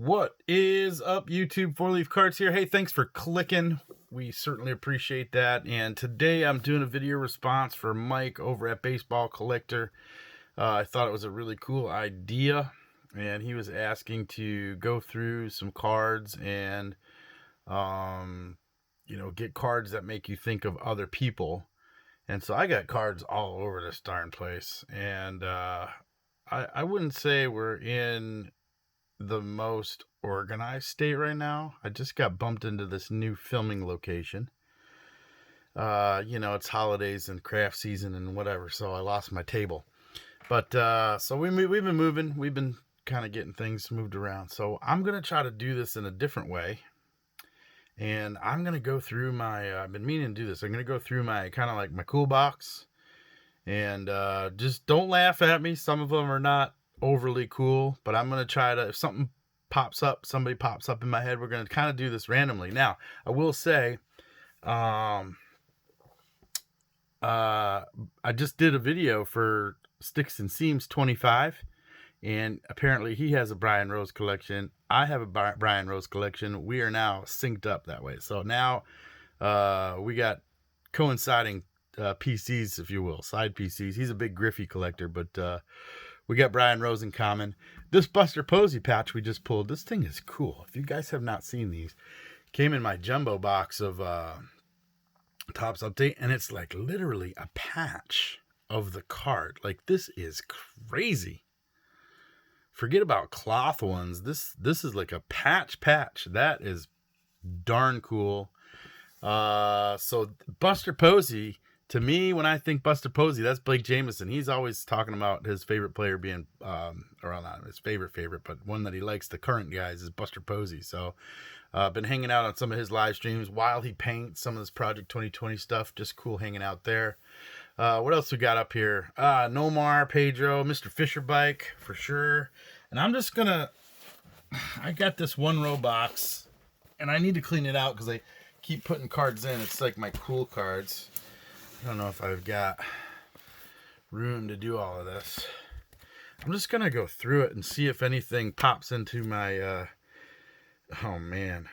What is up, YouTube? Four Leaf Cards here. Hey, thanks for clicking. We certainly appreciate that. And today I'm doing a video response for Mike over at Baseball Collector. I thought it was a really cool idea, and he was asking to go through some cards and, get cards that make you think of other people. And so I got cards all over this darn place. And I wouldn't say we're in the most organized state right now. I just got bumped into this new filming location. It's holidays and craft season and whatever, so I lost my table. But so we've been moving. We've been kind of getting things moved around. So I'm gonna try to do this in a different way. And I'm gonna go through my. I've been meaning to do this. I'm gonna go through my kind of like my cool box, and just don't laugh at me. Some of them are not overly cool, but I'm gonna try to, if somebody pops up in my head, we're gonna kind of do this randomly. Now I will say I just did a video for Sticks and Seams 25, and apparently he has a Brian Rose collection. I have a Brian Rose collection. We are now synced up that way, so now we got coinciding PCs, if you will, side PCs. He's a big Griffey collector, but we got Brian Rose in common. This Buster Posey patch we just pulled, this thing is cool. If you guys have not seen these, came in my jumbo box of Topps Update, and it's like literally a patch of the card. Like, this is crazy. Forget about cloth ones. This is like a patch. That is darn cool. So Buster Posey, to me, when I think Buster Posey, that's Blake Jameson. He's always talking about his favorite player being, or not his favorite, but one that he likes, the current guys, is Buster Posey. So been hanging out on some of his live streams while he paints some of this Project 2020 stuff. Just cool hanging out there. What else we got up here? Nomar, Pedro, Mr. Fisher Bike, for sure. And I'm just gonna, I got this one row box, and I need to clean it out because I keep putting cards in. It's like my cool cards. I don't know if I've got room to do all of this. I'm just going to go through it and see if anything pops into my, oh man.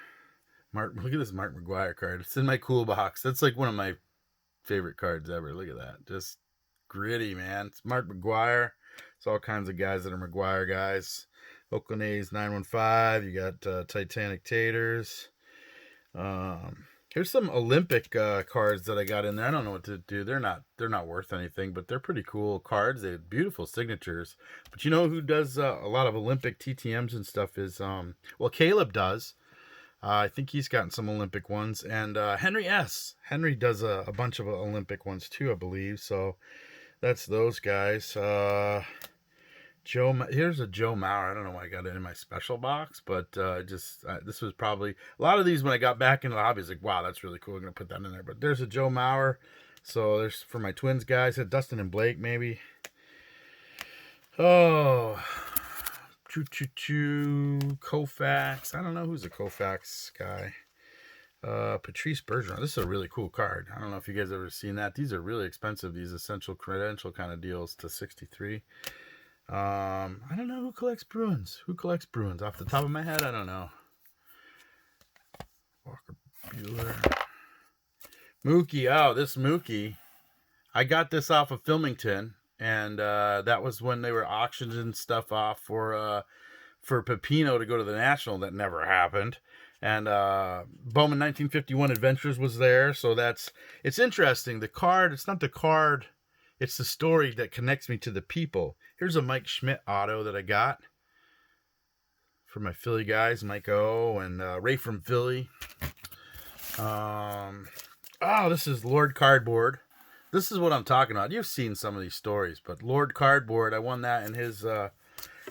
Look at this Mark McGwire card. It's in my cool box. That's like one of my favorite cards ever. Look at that. Just gritty, man. It's Mark McGwire. It's all kinds of guys that are McGwire guys. Oakland A's 915. You got Titanic Taters. Here's some Olympic cards that I got in there. I don't know what to do. They're not worth anything, but they're pretty cool cards. They have beautiful signatures. But you know who does a lot of Olympic TTMs and stuff is, Caleb does. I think he's gotten some Olympic ones. And Henry S. Henry does a bunch of Olympic ones too, I believe. So that's those guys. Here's a Joe Mauer. I don't know why I got it in my special box, but this was probably a lot of these when I got back into the hobby. I was like, wow, that's really cool. I'm gonna put that in there. But there's a Joe Mauer. So there's for my Twins guys. Dustin and Blake maybe. Oh, Koufax. I don't know who's a Koufax guy. Patrice Bergeron. This is a really cool card. I don't know if you guys ever seen that. These are really expensive. These essential credential kind of deals to 63. I don't know who collects Bruins. Who collects Bruins? Off the top of my head, I don't know. Walker Buehler. Mookie. Oh, this Mookie. I got this off of Filmington, and that was when they were auctioning stuff off for Pepino to go to the National. That never happened. And Bowman 1951 Adventures was there, so it's interesting. The card, it's not the card, it's the story that connects me to the people. Here's a Mike Schmidt auto that I got for my Philly guys, Mike O and Ray from Philly. This is Lord Cardboard. This is what I'm talking about. You've seen some of these stories, but Lord Cardboard, I won that in his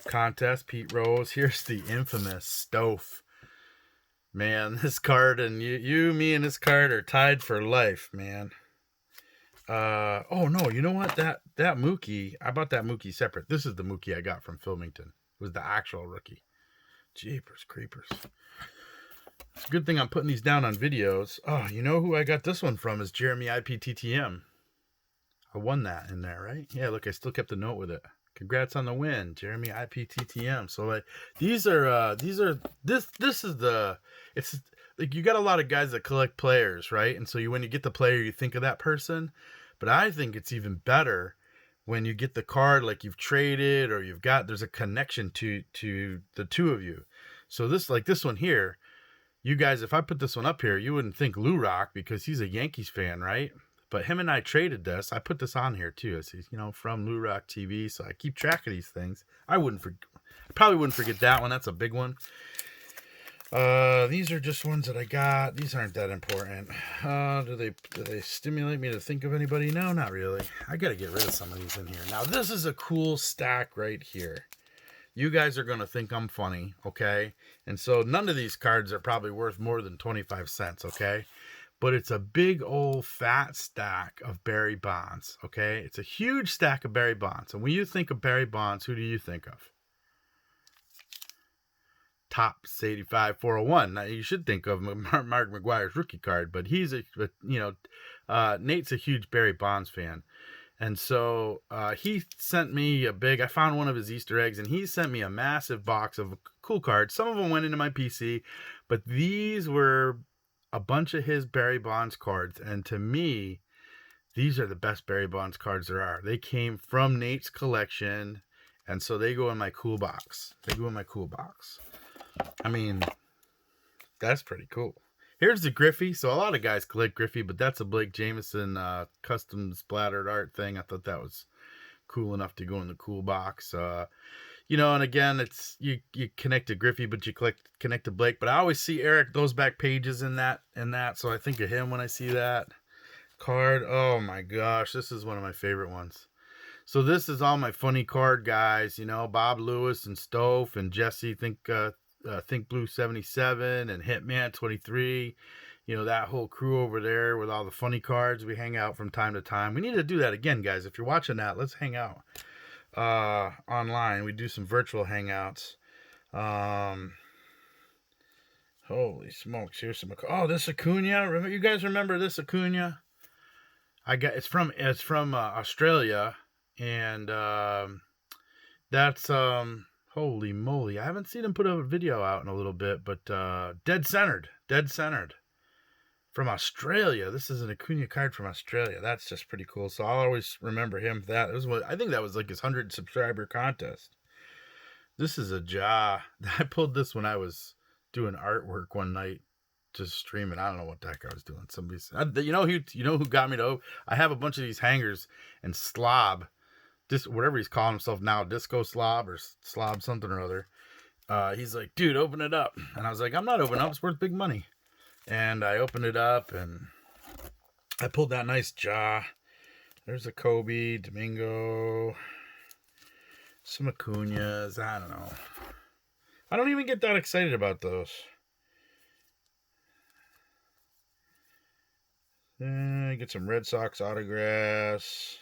contest. Pete Rose. Here's the infamous Stouf. Man, this card and me and this card are tied for life, man. Oh no, you know what? That Mookie, I bought that Mookie separate. This is the Mookie I got from Filmington. It was the actual rookie. Jeepers creepers. It's a good thing I'm putting these down on videos. Oh, you know who I got this one from is Jeremy IPTTM. I won that in there, right? Yeah, look, I still kept a note with it. Congrats on the win, Jeremy IPTTM. So like these are this is the it's like you got a lot of guys that collect players, right? And so when you get the player, you think of that person. But I think it's even better when you get the card like you've traded or there's a connection to the two of you. So this one here, you guys, if I put this one up here, you wouldn't think Lou Rock because he's a Yankees fan, right? But him and I traded this. I put this on here too. It's, from Lou Rock TV, so I keep track of these things. I probably wouldn't forget that one. That's a big one. These are just ones that I got. These aren't that important. Do they stimulate me to think of anybody? No, not really. I got to get rid of some of these in here. Now, this is a cool stack right here. You guys are going to think I'm funny, okay? And so none of these cards are probably worth more than 25 cents, okay? But it's a big old fat stack of Barry Bonds, okay? It's a huge stack of Barry Bonds. And when you think of Barry Bonds, who do you think of? Topps 85 401. Now, you should think of Mark McGwire's rookie card, but Nate's a huge Barry Bonds fan. And so he sent me I found one of his Easter eggs, and he sent me a massive box of cool cards. Some of them went into my PC, but these were a bunch of his Barry Bonds cards. And to me, these are the best Barry Bonds cards there are. They came from Nate's collection, and so they go in my cool box. I mean, that's pretty cool. Here's the Griffey. So a lot of guys collect Griffey, but that's a Blake Jameson custom splattered art thing. I thought that was cool enough to go in the cool box. And again, it's you connect to Griffey, but you connect to Blake. But I always see Eric those back pages in that. So I think of him when I see that card. Oh my gosh, this is one of my favorite ones. So this is all my funny card guys. Bob Lewis and Stove and Jesse. Think Blue 77 and Hitman 23, that whole crew over there with all the funny cards. We hang out from time to time. We need to do that again, guys. If you're watching that, let's hang out online. We do some virtual hangouts. Holy smokes! Here's some. Oh, this Acuna. You guys remember this Acuna? It's from Australia, and that's holy moly. I haven't seen him put a video out in a little bit, but dead centered from Australia. This is an Acuna card from Australia. That's just pretty cool. So I'll always remember him for that. I think that was like his 100 subscriber contest. This is a Ja. I pulled this when I was doing artwork one night, just streaming. I don't know what the heck I was doing. Who got me to? I have a bunch of these hangers, and Slob, whatever he's calling himself now, Disco Slob or Slob something or other. He's like, dude, open it up. And I was like, I'm not opening up. It's worth big money. And I opened it up, and I pulled that nice Ja. There's a Kobe, Domingo, some Acuñas. I don't know. I don't even get that excited about those. Get some Red Sox autographs.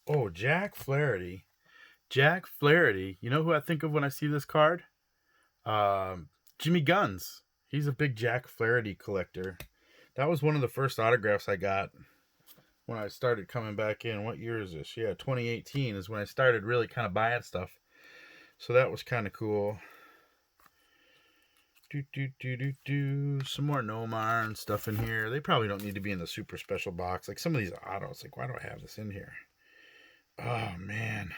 Oh, Jack Flaherty. You know who I think of when I see this card? Jimmy Guns. He's a big Jack Flaherty collector. That was one of the first autographs I got when I started coming back in. What year is this? Yeah, 2018 is when I started really kind of buying stuff. So that was kind of cool. Some more Nomar and stuff in here. They probably don't need to be in the super special box. Like some of these autos. Like, why do I have this in here? Oh, man.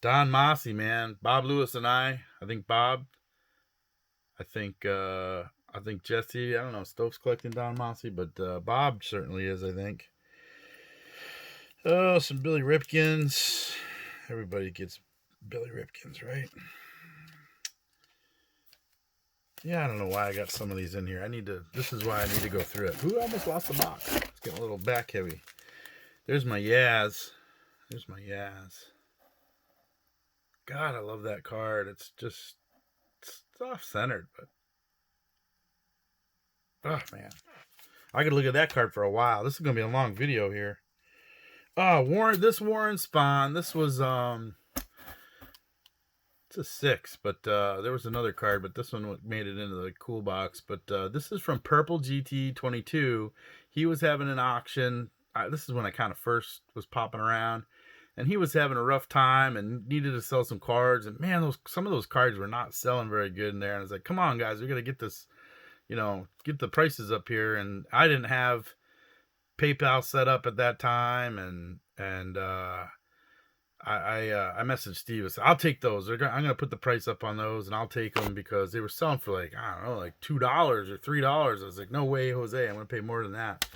Don Mossy, man. Bob Lewis and I think Bob. I think Jesse. I don't know. Stove's collecting Don Mossy, but Bob certainly is, I think. Oh, some Billy Ripkins. Everybody gets Billy Ripkins, right? Yeah, I don't know why I got some of these in here. This is why I need to go through it. Ooh, I almost lost the box. It's getting a little back heavy. There's my Yaz. God, I love that card. It's off-centered, but... Oh, man. I could look at that card for a while. This is going to be a long video here. Oh, Warren Spahn. This was, it's a 6, but there was another card, but this one made it into the cool box. But this is from Purple GT 22. He was having an auction. This is when I kind of first was popping around. and he was having a rough time and needed to sell some cards. And man, some of those cards were not selling very good in there. And I was like, come on, guys, we got to get this, get the prices up here. And I didn't have PayPal set up at that time, and I messaged Steve. I said, I'll take those. I'm gonna put the price up on those, and I'll take them because they were selling for like, I don't know, like $2 or $3. I was like, no way, Jose, I'm gonna pay more than that.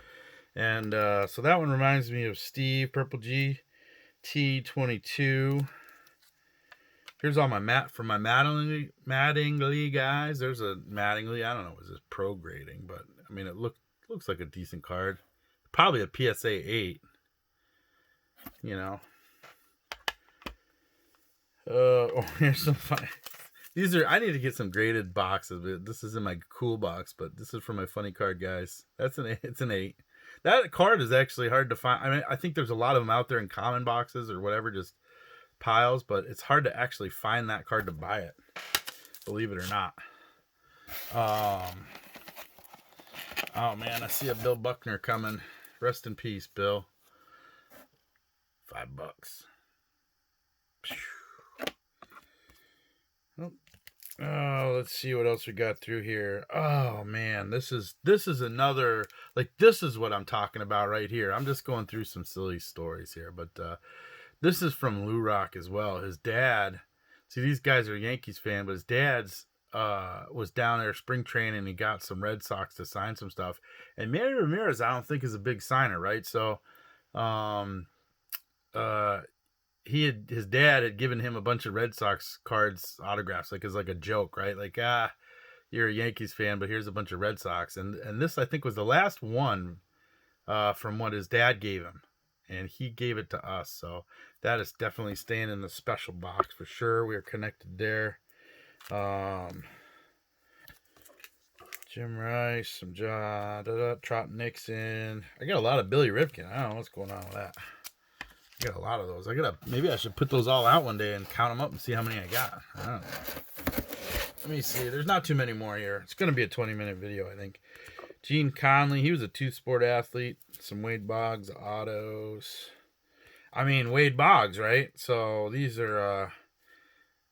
And so that one reminds me of Steve, Purple GT22. Here's all my from my Mattingly guys. There's a Mattingly. I don't know, is this pro grading, but I mean, it looks like a decent card. Probably a PSA 8. Oh, here's some fun. These are, I need to get some graded boxes. This is in my cool box, but this is for my funny card guys. It's an 8. That card is actually hard to find. I mean, I think there's a lot of them out there in common boxes or whatever, just piles, but it's hard to actually find that card to buy it, believe it or not. Oh man, I see a Bill Buckner coming. Rest in peace, Bill. $5. Oh, let's see what else we got through here. Oh man, this is another, like, this is what I'm talking about right here. I'm just going through some silly stories here, but this is from Lou Rock as well. His dad, see, these guys are a Yankees fan, but his dad's was down there spring training, and he got some Red Sox to sign some stuff. And Manny Ramirez, I don't think, is a big signer, right? So his dad had given him a bunch of Red Sox cards, autographs, like as like a joke, right? Like, you're a Yankees fan, but here's a bunch of Red Sox. And this, I think, was the last one from what his dad gave him, and he gave it to us. So that is definitely staying in the special box for sure. We are connected there. Jim Rice, some Trot Nixon. I got a lot of Billy Ripken. I don't know what's going on with that. I got a lot of those. Maybe I should put those all out one day and count them up and see how many I got. I don't know. Let me see. There's not too many more here. It's going to be a 20-minute video, I think. Gene Conley, he was a two-sport athlete. Some Wade Boggs autos. I mean, Wade Boggs, right? So these are,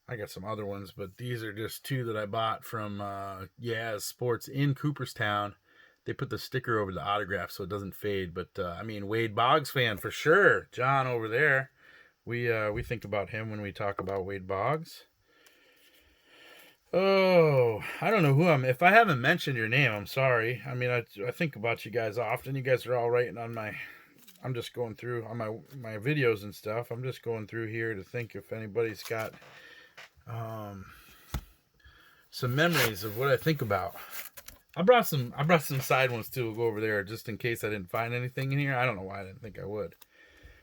I got some other ones, but these are just two that I bought from Yaz Sports in Cooperstown. They put the sticker over the autograph so it doesn't fade. But, I mean, Wade Boggs fan for sure. John over there. We think about him when we talk about Wade Boggs. Oh, I don't know who if I haven't mentioned your name, I'm sorry. I mean, I think about you guys often. You guys are all writing on I'm just going through on my videos and stuff. I'm just going through here to think if anybody's got some memories of what I think about. I brought some side ones too. We'll go over there just in case I didn't find anything in here. I don't know why I didn't think I would.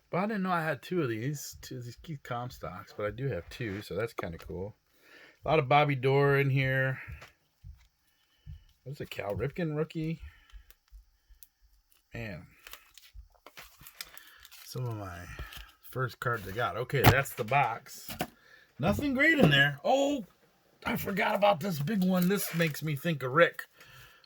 But I didn't know I had two of these Keith Comstocks, but I do have two, so that's kind of cool. A lot of Bobby Dorr in here. That's a Cal Ripken rookie. Man. Some of my first cards I got. Okay, that's the box. Nothing great in there. Oh, I forgot about this big one. This makes me think of Rick.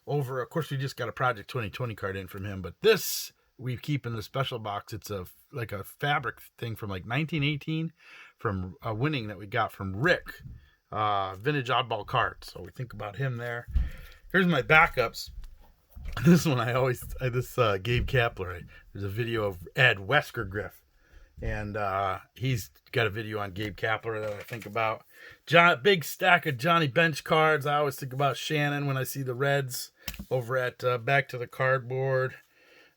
Of course, we just got a Project 2020 card in from him, but this we keep in the special box. It's like a fabric thing from like 1918 from a winning that we got from Rick. Vintage oddball cards. So we think about him there. Here's my backups. This one Gabe Kapler. There's a video of Ed Weskergriff, and he's got a video on Gabe Kapler that I think about. Big stack of Johnny Bench cards. I always think about Shannon when I see the Reds over at Back to the Cardboard.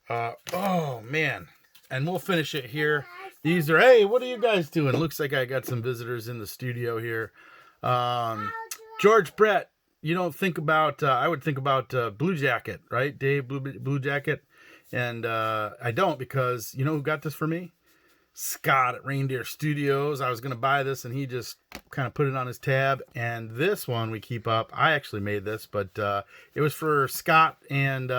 Oh man, and we'll finish it here. These are, hey, what are you guys doing? Looks like I got some visitors in the studio here. George Brett, you don't think about, I would think about Blue Jacket, right? Dave Blue Jacket. And I don't, because you know who got this for me? Scott at Reindeer Studios. I was going to buy this, and he just kind of put it on his tab. And this one we keep up. I actually made this, but it was for Scott and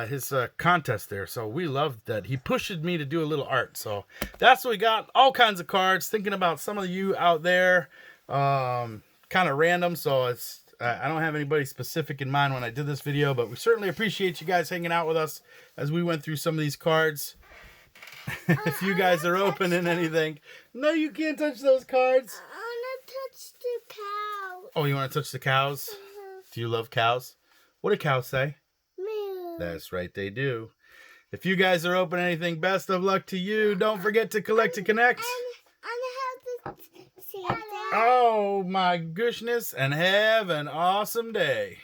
his contest there. So we loved that. He pushed me to do a little art. So that's what we got. All kinds of cards. Thinking about some of you out there. Kind of random. So it's I don't have anybody specific in mind when I did this video, but we certainly appreciate you guys hanging out with us as we went through some of these cards. If you guys are opening anything. No, you can't touch those cards. I want to touch the cow. Oh, you want to touch the cows? Do you love cows? What do cows say? Moo. That's right, they do. If you guys are opening anything, best of luck to you. Don't forget to collect and connect. And have to see that. Oh my goodness, and have an awesome day.